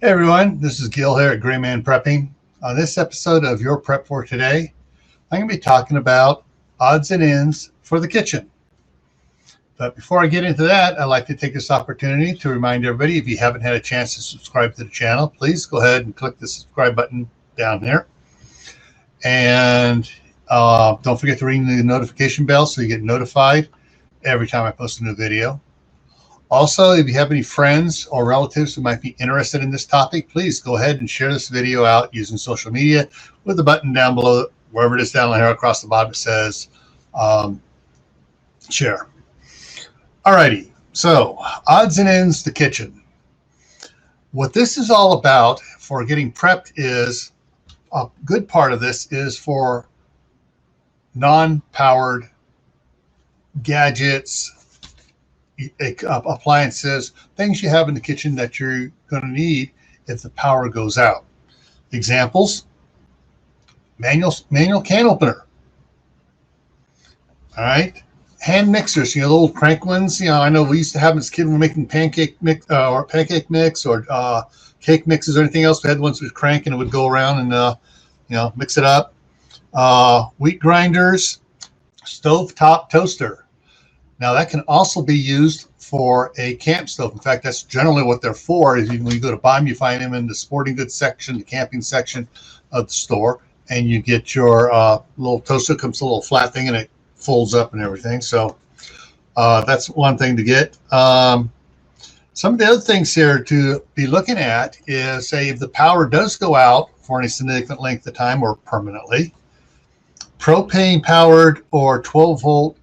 Hey everyone, this is Gil here at GrayManPrepping. On this episode of Your Prep for Today, I'm going to be talking about odds and ends for the kitchen. But before I get into that, I'd like to take this opportunity to remind everybody, if you haven't had a chance to subscribe to the channel, please go ahead and click the subscribe button down there. And don't forget to ring the notification bell so you get notified every time I post a new video. Also, if you have any friends or relatives who might be interested in this topic, please go ahead and share this video out using social media with the button down below, wherever it is down here across the bottom, it says share. Alrighty, so odds and ends, the kitchen. What this is all about for getting prepped is, a good part of this is for non-powered gadgets, appliances, things you have in the kitchen that you're going to need if the power goes out. Examples: manual can opener. All right, hand mixers, the little crank ones. I know we used to have them as kids when we were making pancake mix or cake mixes or anything else. We had ones with crank and it would go around and mix it up. Wheat grinders, stovetop toaster. Now that can also be used for a camp stove. In fact, that's generally what they're for. Is when you go to buy them, you find them in the sporting goods section, the camping section of the store, and you get your little toaster. It comes a little flat thing and it folds up and everything. So that's one thing to get. Some of the other things here to be looking at is, say, if the power does go out for any significant length of time or permanently, propane powered or 12-volt.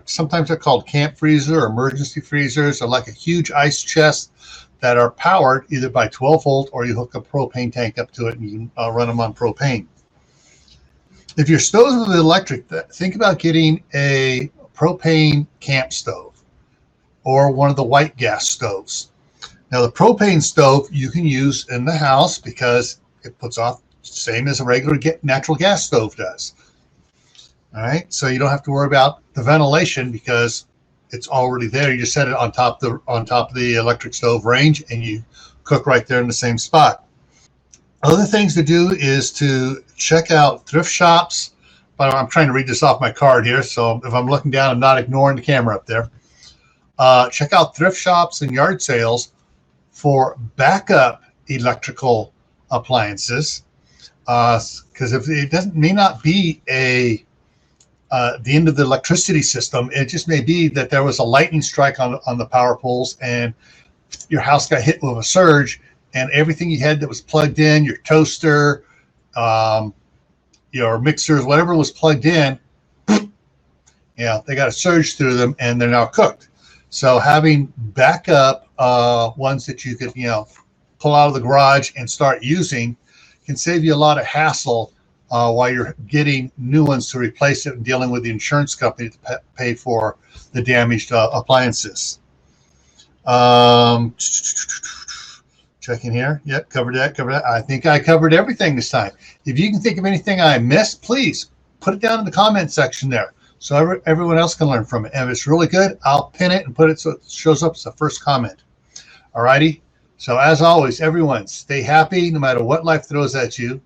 Sometimes they're called camp freezer or emergency freezers, or like a huge ice chest that are powered either by 12-volt or you hook a propane tank up to it and you can run them on propane. If your stove is electric, think about getting a propane camp stove or one of the white gas stoves. Now the propane stove you can use in the house because it puts off the same as a regular natural gas stove does. All right, so you don't have to worry about the ventilation because it's already there. You just set it on top of the electric stove range and you cook right there in the same spot. Other things to do is to check out thrift shops. But I'm trying to read this off my card here, so if I'm looking down, I'm not ignoring the camera up there. Check out thrift shops and yard sales for backup electrical appliances, because if it may not be the end of the electricity system. It just may be that there was a lightning strike on the power poles and your house got hit with a surge and everything you had that was plugged in, your toaster, your mixers, whatever was plugged in, they got a surge through them and they're now cooked. So having backup ones that you could, pull out of the garage and start using can save you a lot of hassle while you're getting new ones to replace it and dealing with the insurance company to pay for the damaged appliances. Checking here. Yep, covered that. I think I covered everything this time. If you can think of anything I missed, please put it down in the comment section there so everyone else can learn from it. And if it's really good, I'll pin it and put it so it shows up as the first comment. All righty. So as always, everyone, stay happy no matter what life throws at you.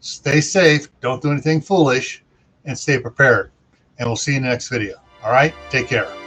Stay safe, don't do anything foolish, and stay prepared. And we'll see you in the next video. All right, take care.